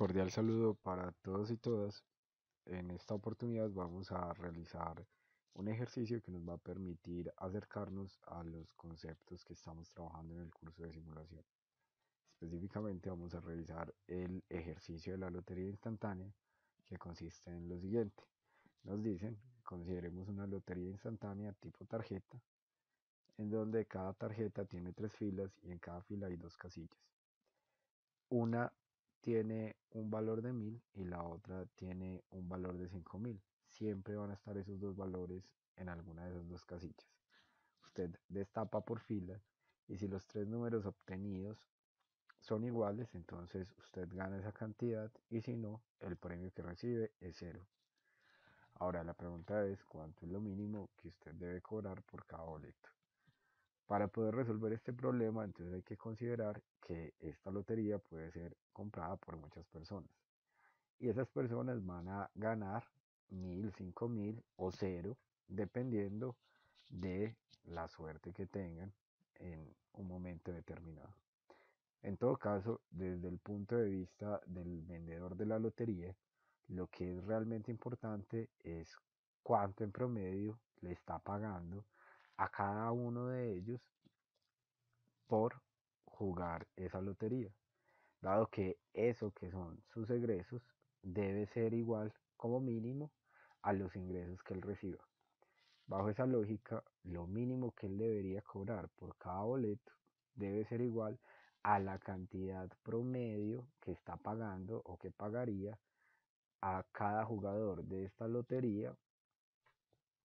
Cordial saludo para todos y todas. En esta oportunidad vamos a realizar un ejercicio que nos va a permitir acercarnos a los conceptos que estamos trabajando en el curso de simulación. Específicamente vamos a realizar el ejercicio de la lotería instantánea, que consiste en lo siguiente. Nos dicen, consideremos una lotería instantánea tipo tarjeta, en donde cada tarjeta tiene 3 filas y en cada fila hay 2 casillas. Una tiene un valor de 1000 y la otra tiene un valor de 5000. Siempre van a estar esos dos valores en alguna de esas 2 casillas. Usted destapa por fila y si los 3 números obtenidos son iguales, entonces usted gana esa cantidad y si no, el premio que recibe es cero. Ahora la pregunta es, ¿cuánto es lo mínimo que usted debe cobrar por cada boleto? Para poder resolver este problema, entonces hay que considerar que esta lotería puede ser comprada por muchas personas. Y esas personas van a ganar 1000, 5000 o cero, dependiendo de la suerte que tengan en un momento determinado. En todo caso, desde el punto de vista del vendedor de la lotería, lo que es realmente importante es cuánto en promedio le está pagando a cada uno de ellos por jugar esa lotería, dado que eso que son sus egresos debe ser igual como mínimo a los ingresos que él reciba. Bajo esa lógica, lo mínimo que él debería cobrar por cada boleto debe ser igual a la cantidad promedio que está pagando o que pagaría a cada jugador de esta lotería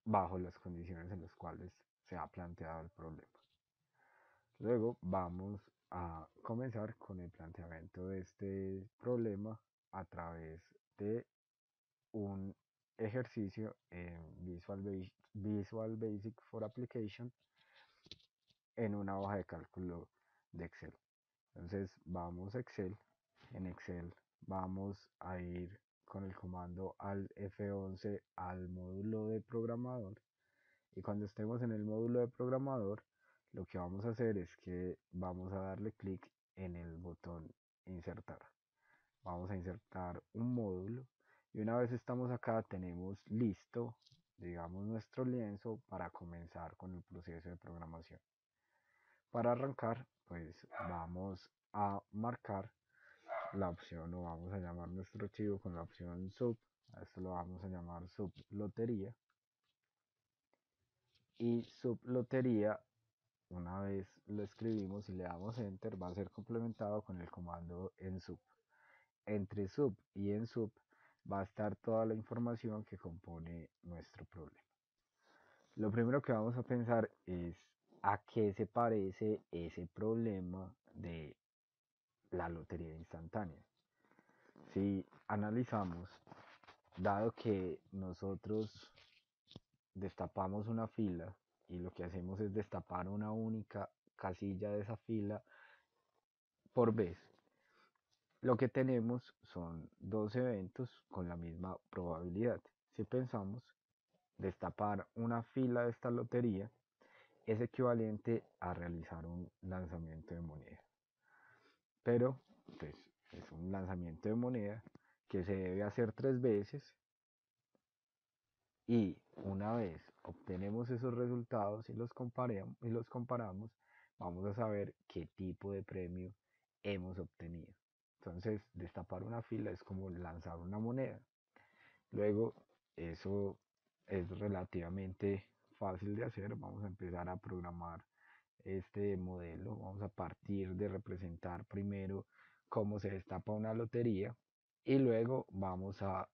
bajo las condiciones en las cuales se ha planteado el problema. Luego vamos a comenzar con el planteamiento de este problema a través de un ejercicio en Visual Basic for Application en una hoja de cálculo de Excel. Entonces vamos a Excel. En Excel vamos a ir con el comando al F11 al módulo de programador. Y cuando estemos en el módulo de programador, lo que vamos a hacer es que vamos a darle clic en el botón insertar. Vamos a insertar un módulo y una vez estamos acá tenemos listo, digamos, nuestro lienzo para comenzar con el proceso de programación. Para arrancar, pues vamos a marcar la opción o vamos a llamar nuestro archivo con la opción sub. A esto lo vamos a llamar sub lotería. Y sub lotería, una vez lo escribimos y le damos enter, va a ser complementado con el comando en sub. Entre sub y en sub va a estar toda la información que compone nuestro problema. Lo primero que vamos a pensar es a qué se parece ese problema de la lotería instantánea. Si analizamos, dado que nosotros destapamos una fila y lo que hacemos es destapar una única casilla de esa fila por vez, lo que tenemos son dos eventos con la misma probabilidad. Si pensamos, destapar una fila de esta lotería es equivalente a realizar un lanzamiento de moneda. Pero pues, es un lanzamiento de moneda que se debe hacer 3 veces y una vez obtenemos esos resultados y los comparamos, vamos a saber qué tipo de premio hemos obtenido. Entonces, destapar una fila es como lanzar una moneda. Luego, eso es relativamente fácil de hacer. Vamos a empezar a programar este modelo. Vamos a partir de representar primero cómo se destapa una lotería y luego vamos a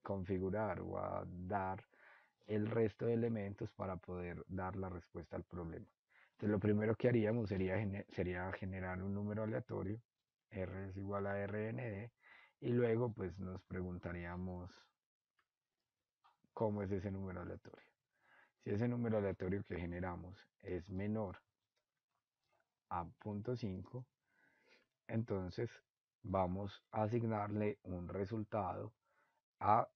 configurar o a dar el resto de elementos para poder dar la respuesta al problema. Entonces lo primero que haríamos sería generar un número aleatorio, R es igual a RND, y luego pues nos preguntaríamos cómo es ese número aleatorio. Si ese número aleatorio que generamos es menor a 0.5, entonces vamos a asignarle un resultado a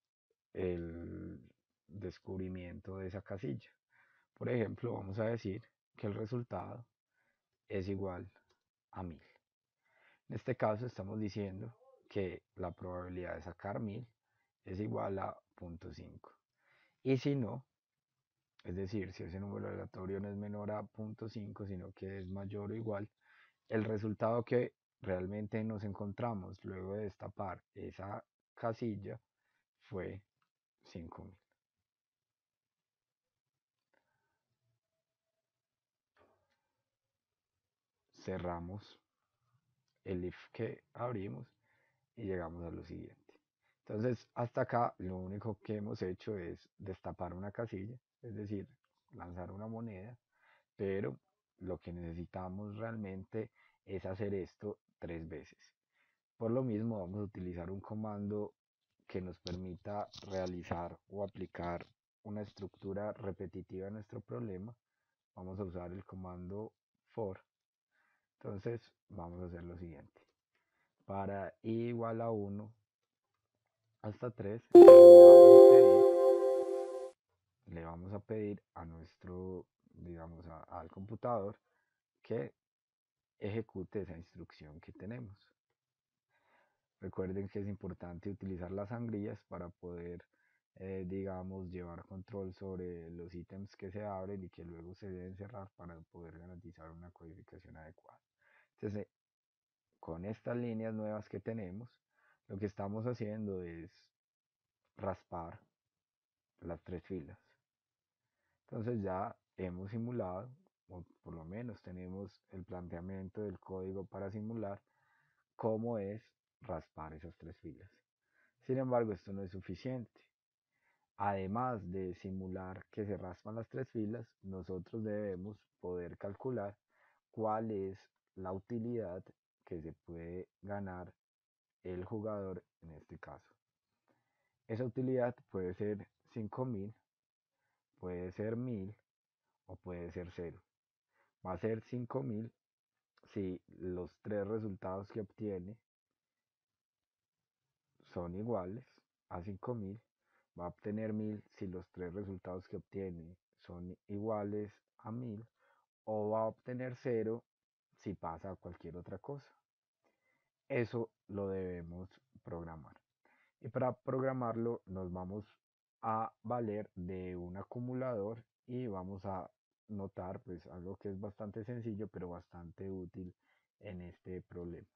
el descubrimiento de esa casilla. Por ejemplo, vamos a decir que el resultado es igual a 1000. En este caso estamos diciendo que la probabilidad de sacar 1000 es igual a 0.5. Y si no, es decir, si ese número aleatorio no es menor a 0.5, sino que es mayor o igual, el resultado que realmente nos encontramos luego de destapar esa casilla fue 5000. Cerramos el if que abrimos y llegamos a lo siguiente. Entonces, hasta acá lo único que hemos hecho es destapar una casilla, es decir, lanzar una moneda, pero lo que necesitamos realmente es hacer esto 3 veces. Por lo mismo, vamos a utilizar un comando que nos permita realizar o aplicar una estructura repetitiva a nuestro problema. Vamos a usar el comando for. Entonces, vamos a hacer lo siguiente. Para i igual a 1 hasta 3, le vamos a pedir a nuestro, digamos, al computador que ejecute esa instrucción que tenemos. Recuerden que es importante utilizar las sangrías para poder, digamos, llevar control sobre los ítems que se abren y que luego se deben cerrar para poder garantizar una codificación adecuada. Entonces, con estas líneas nuevas que tenemos, lo que estamos haciendo es raspar las 3 filas. Entonces ya hemos simulado, o por lo menos tenemos el planteamiento del código para simular cómo es raspar esas 3 filas. Sin embargo, esto no es suficiente. Además de simular que se raspan las 3 filas, nosotros debemos poder calcular cuál es la utilidad que se puede ganar el jugador en este caso. Esa utilidad puede ser 5000, puede ser 1000 o puede ser 0. Va a ser 5000 si los 3 resultados que obtiene son iguales a 5000. Va a obtener 1000 si los 3 resultados que obtiene son iguales a 1000. O va a obtener 0 si pasa cualquier otra cosa. Eso lo debemos programar. Y para programarlo nos vamos a valer de un acumulador y vamos a notar pues algo que es bastante sencillo pero bastante útil en este problema.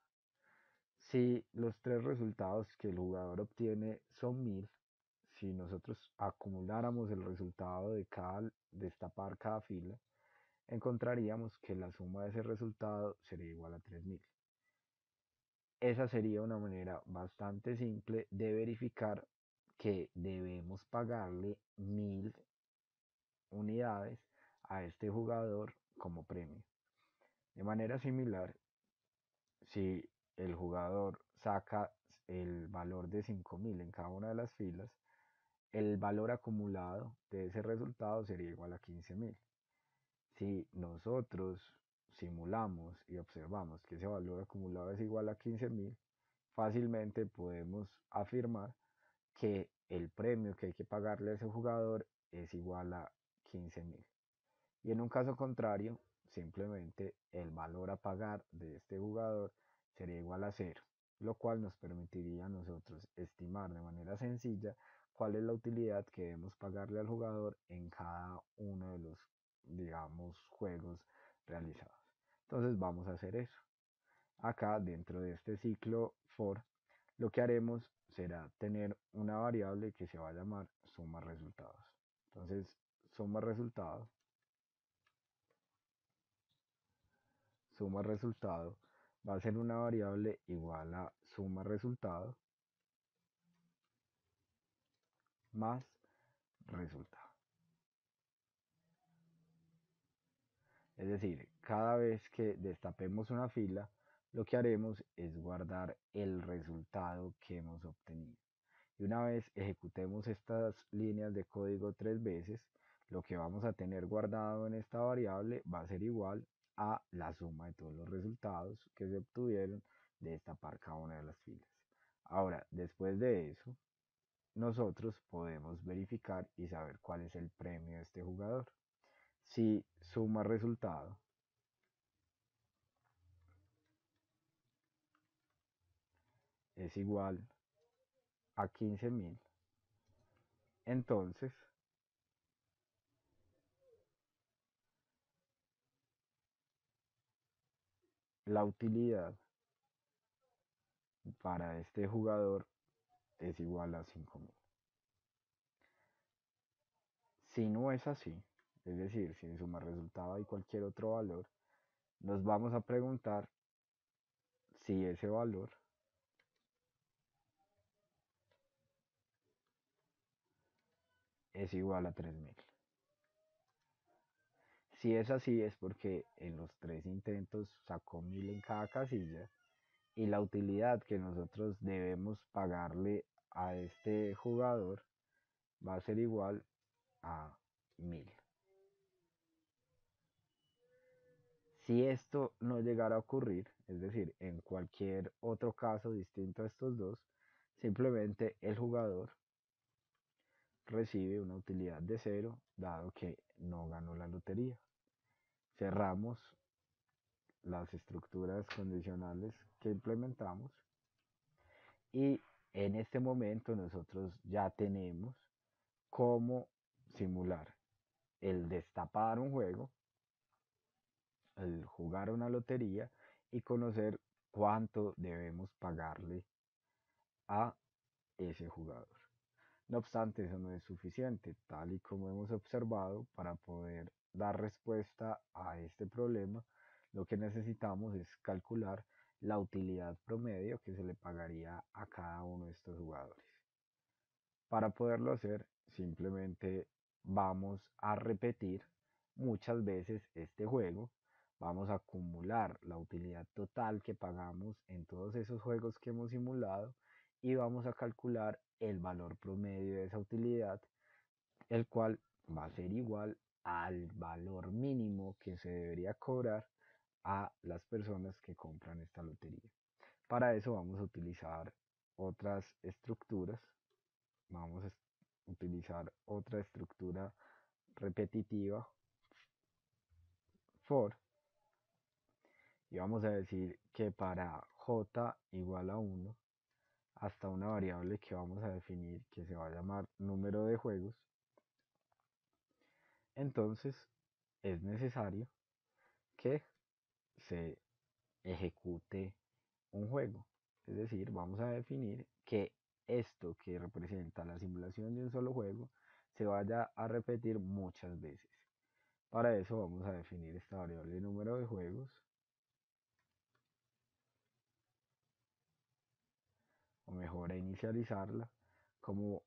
Si los 3 resultados que el jugador obtiene son 1000, si nosotros acumuláramos el resultado de destapar cada fila, encontraríamos que la suma de ese resultado sería igual a 3000. Esa sería una manera bastante simple de verificar que debemos pagarle 1000 unidades a este jugador como premio. De manera similar, si el jugador saca el valor de 5000 en cada una de las filas, el valor acumulado de ese resultado sería igual a 15000. Si nosotros simulamos y observamos que ese valor acumulado es igual a 15000, fácilmente podemos afirmar que el premio que hay que pagarle a ese jugador es igual a 15000. Y en un caso contrario, simplemente el valor a pagar de este jugador sería igual a 0, lo cual nos permitiría a nosotros estimar de manera sencilla cuál es la utilidad que debemos pagarle al jugador en cada uno de los, digamos, juegos realizados. Entonces vamos a hacer eso. Acá dentro de este ciclo for, lo que haremos será tener una variable que se va a llamar suma resultados. Entonces, suma resultado va a ser una variable igual a suma resultado más resultado. Es decir, cada vez que destapemos una fila, lo que haremos es guardar el resultado que hemos obtenido. Y una vez ejecutemos estas líneas de código 3 veces, lo que vamos a tener guardado en esta variable va a ser igual a la suma de todos los resultados que se obtuvieron de destapar cada una de las filas. Ahora, después de eso, nosotros podemos verificar y saber cuál es el premio de este jugador. Si suma resultado es igual a 15.000, entonces la utilidad para este jugador es igual a 5.000. Si no es así, es decir, si en suma resultado hay cualquier otro valor, nos vamos a preguntar si ese valor es igual a 3.000. Si es así, es porque en los tres intentos sacó 1.000 en cada casilla y la utilidad que nosotros debemos pagarle a este jugador va a ser igual a 1.000. Si esto no llegara a ocurrir, es decir, en cualquier otro caso distinto a estos dos, simplemente el jugador recibe una utilidad de cero, dado que no ganó la lotería. Cerramos las estructuras condicionales que implementamos y en este momento nosotros ya tenemos cómo simular el destapar un juego, el jugar una lotería y conocer cuánto debemos pagarle a ese jugador. No obstante, eso no es suficiente, tal y como hemos observado, para poder dar respuesta a este problema, lo que necesitamos es calcular la utilidad promedio que se le pagaría a cada uno de estos jugadores. Para poderlo hacer, simplemente vamos a repetir muchas veces este juego, vamos a acumular la utilidad total que pagamos en todos esos juegos que hemos simulado y vamos a calcular el valor promedio de esa utilidad, el cual va a ser igual al valor mínimo que se debería cobrar a las personas que compran esta lotería. Para eso vamos a utilizar otras estructuras, vamos a utilizar otra estructura repetitiva for, y vamos a decir que para j igual a 1 hasta una variable que vamos a definir que se va a llamar número de juegos, entonces es necesario que se ejecute un juego. Es decir, vamos a definir que esto que representa la simulación de un solo juego se vaya a repetir muchas veces. Para eso vamos a definir esta variable número de juegos, o mejor a inicializarla como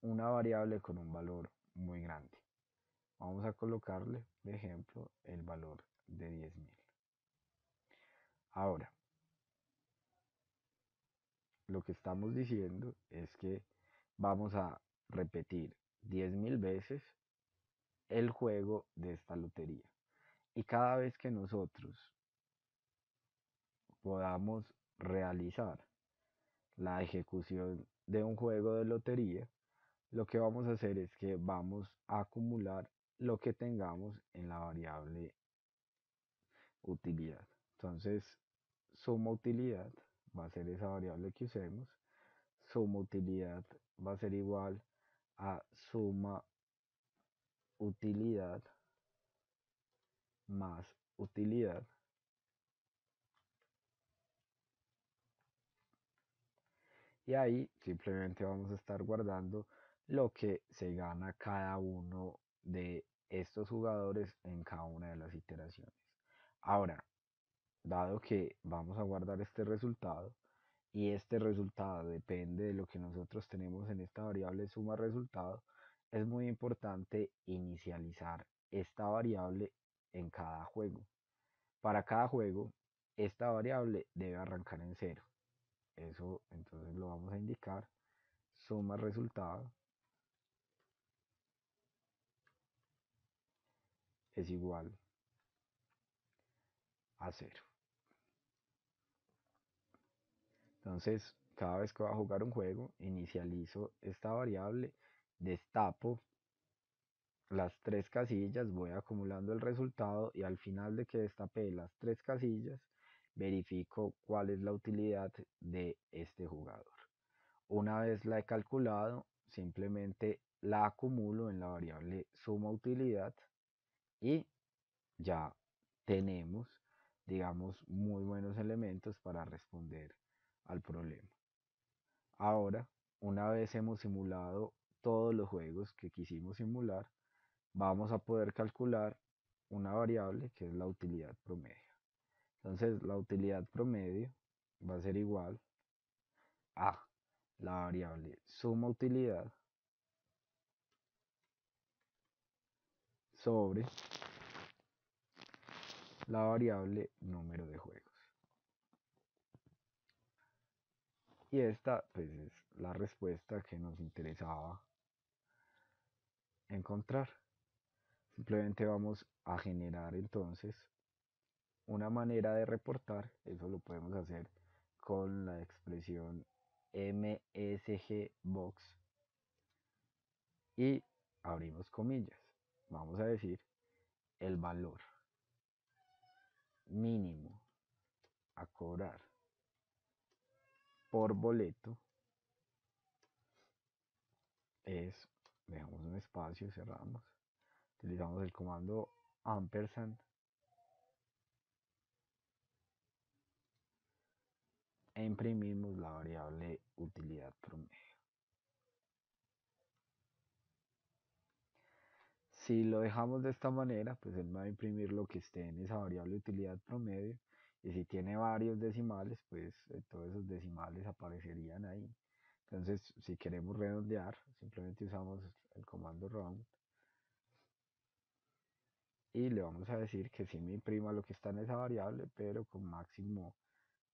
una variable con un valor muy grande. Vamos a colocarle, de ejemplo, el valor de 10.000. Ahora, lo que estamos diciendo es que vamos a repetir 10.000 veces el juego de esta lotería. Y cada vez que nosotros podamos realizar la ejecución de un juego de lotería, lo que vamos a hacer es que vamos a acumular lo que tengamos en la variable utilidad. Entonces, suma utilidad va a ser esa variable que usemos. Suma utilidad va a ser igual a suma utilidad más utilidad. Y ahí simplemente vamos a estar guardando lo que se gana cada uno de estos jugadores en cada una de las iteraciones. Ahora, dado que vamos a guardar este resultado y este resultado depende de lo que nosotros tenemos en esta variable suma resultado, es muy importante inicializar esta variable en cada juego. Para cada juego, esta variable debe arrancar en cero. Eso entonces lo vamos a indicar. Suma resultado es igual a cero. Entonces, cada vez que voy a jugar un juego, inicializo esta variable, destapo las tres casillas, voy acumulando el resultado y al final de que destapé las tres casillas, verifico cuál es la utilidad de este jugador. Una vez la he calculado, simplemente la acumulo en la variable suma utilidad y ya tenemos, digamos, muy buenos elementos para responder al problema. Ahora, una vez hemos simulado todos los juegos que quisimos simular, vamos a poder calcular una variable que es la utilidad promedio. Entonces, la utilidad promedio va a ser igual a la variable suma utilidad sobre la variable número de juegos. Y esta pues es la respuesta que nos interesaba encontrar. Simplemente vamos a generar entonces una manera de reportar. Eso lo podemos hacer con la expresión msgbox y abrimos comillas. Vamos a decir el valor mínimo a cobrar por boleto es, dejamos un espacio, cerramos, utilizamos el comando ampersand e imprimimos la variable utilidad promedio. Si lo dejamos de esta manera, pues él va a imprimir lo que esté en esa variable utilidad promedio, y si tiene varios decimales, pues todos esos decimales aparecerían ahí. Entonces, si queremos redondear, simplemente usamos el comando round y le vamos a decir que sí me imprima lo que está en esa variable, pero con máximo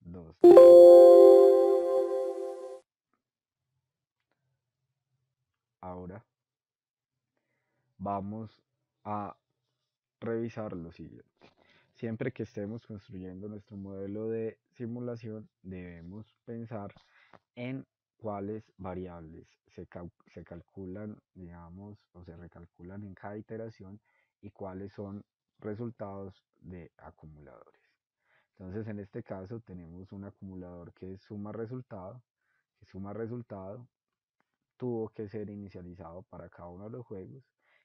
2 decimales. Ahora vamos a revisar lo siguiente. Siempre que estemos construyendo nuestro modelo de simulación, debemos pensar en cuáles variables se calculan, digamos, o se recalculan en cada iteración y cuáles son resultados de acumuladores. Entonces, en este caso tenemos un acumulador que es suma resultado, que suma resultado tuvo que ser inicializado para cada uno de los juegos.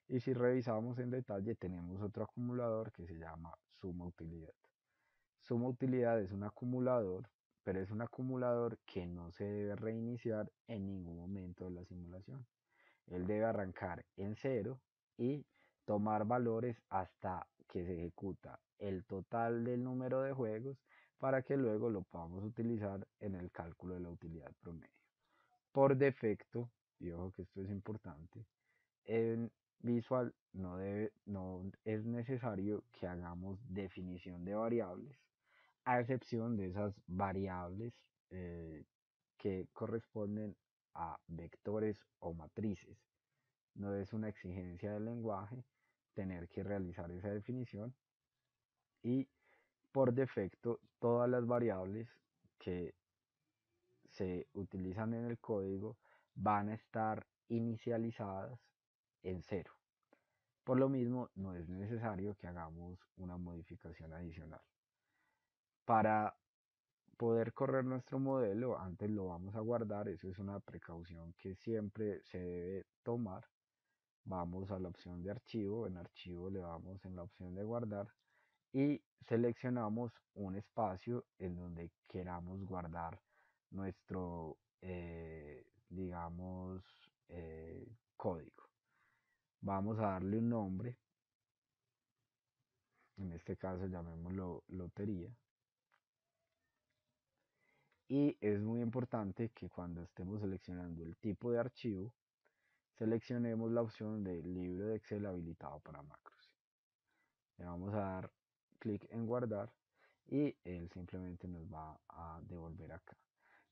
Y si revisamos en detalle, tenemos otro acumulador que se llama suma utilidad. Suma utilidad es un acumulador, pero es un acumulador que no se debe reiniciar en ningún momento de la simulación. Él debe arrancar en cero y tomar valores hasta que se ejecuta el total del número de juegos para que luego lo podamos utilizar en el cálculo de la utilidad promedio. Por defecto, y ojo que esto es importante, en Visual no es necesario que hagamos definición de variables, a excepción de esas variables que corresponden a vectores o matrices. No es una exigencia del lenguaje tener que realizar esa definición, y por defecto todas las variables que se utilizan en el código van a estar inicializadas en cero. Por lo mismo, no es necesario que hagamos una modificación adicional. Para poder correr nuestro modelo, antes lo vamos a guardar. Eso es una precaución que siempre se debe tomar. Vamos a la opción de archivo, en archivo le damos en la opción de guardar y seleccionamos un espacio en donde queramos guardar nuestro, digamos, código. Vamos a darle un nombre, en este caso llamémoslo lotería. Y es muy importante que cuando estemos seleccionando el tipo de archivo, seleccionemos la opción de libro de Excel habilitado para macros. Le vamos a dar clic en guardar y él simplemente nos va a devolver acá.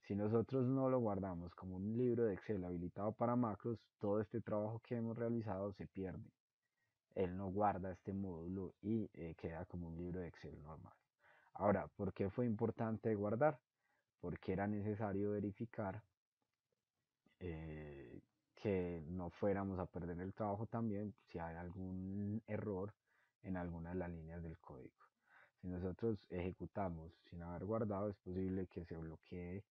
Si nosotros no lo guardamos como un libro de Excel habilitado para macros, todo este trabajo que hemos realizado se pierde. Él no guarda este módulo y queda como un libro de Excel normal. Ahora, ¿por qué fue importante guardar? Porque era necesario verificar que no fuéramos a perder el trabajo también si hay algún error en alguna de las líneas del código. Si nosotros ejecutamos sin haber guardado, es posible que se bloquee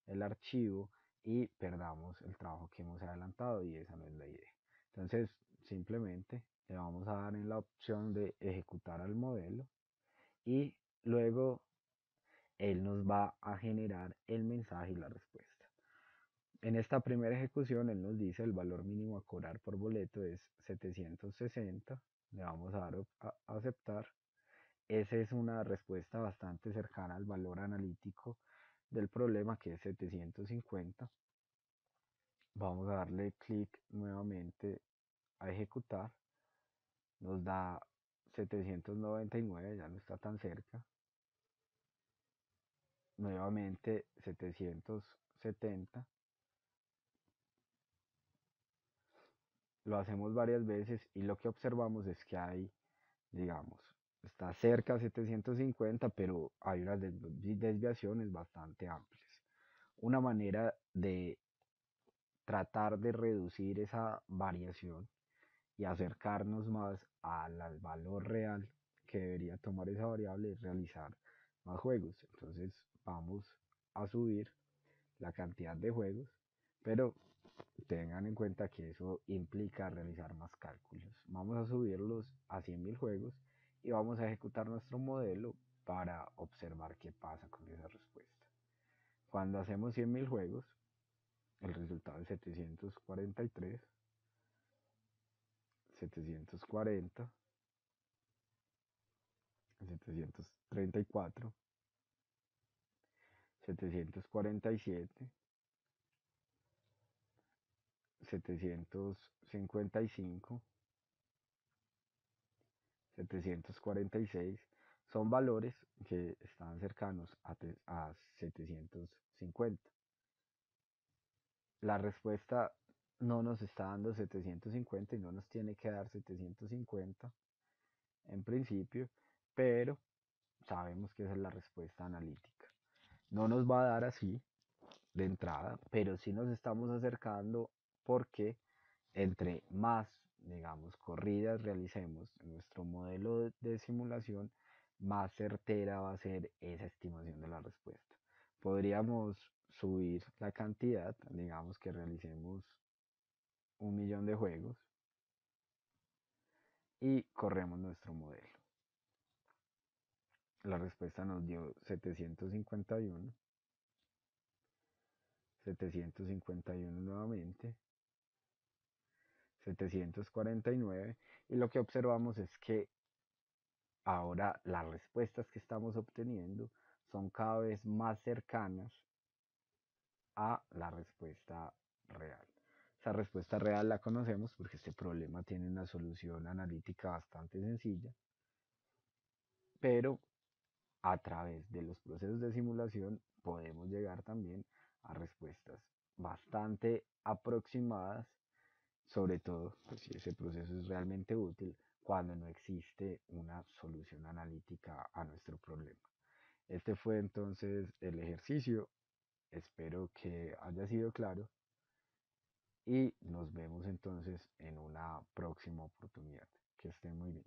el archivo y perdamos el trabajo que hemos adelantado y esa no es la idea. Entonces, simplemente le vamos a dar en la opción de ejecutar al modelo y luego él nos va a generar el mensaje y la respuesta. En esta primera ejecución él nos dice el valor mínimo a cobrar por boleto es 760, le vamos a dar a aceptar. Esa es una respuesta bastante cercana al valor analítico del problema, que es 750. Vamos a darle clic nuevamente a ejecutar. Nos da 799, ya no está tan cerca. Nuevamente 770. Lo hacemos varias veces y lo que observamos es que hay, digamos, está cerca a 750, pero hay unas desviaciones bastante amplias. Una manera de tratar de reducir esa variación y acercarnos más al valor real que debería tomar esa variable es realizar más juegos. Entonces vamos a subir la cantidad de juegos, pero tengan en cuenta que eso implica realizar más cálculos. Vamos a subirlos a 100.000 juegos y vamos a ejecutar nuestro modelo para observar qué pasa con esa respuesta. Cuando hacemos 100.000 juegos, el resultado es 743, 740, 734, 747, 755, 746. Son valores que están cercanos a 750. La respuesta no nos está dando 750 y no nos tiene que dar 750 en principio, pero sabemos que esa es la respuesta analítica. No nos va a dar así de entrada, pero sí nos estamos acercando porque entre más, digamos, corridas realicemos en nuestro modelo de simulación, más certera va a ser esa estimación de la respuesta. Podríamos subir la cantidad, digamos que realicemos 1.000.000 de juegos y corremos nuestro modelo. La respuesta nos dio 751, 751 nuevamente, 749, y lo que observamos es que ahora las respuestas que estamos obteniendo son cada vez más cercanas a la respuesta real. Esa respuesta real la conocemos porque este problema tiene una solución analítica bastante sencilla, pero a través de los procesos de simulación podemos llegar también a respuestas bastante aproximadas, sobre todo pues, si ese proceso es realmente útil cuando no existe una solución analítica a nuestro problema. Este fue entonces el ejercicio, espero que haya sido claro y nos vemos entonces en una próxima oportunidad. Que estén muy bien.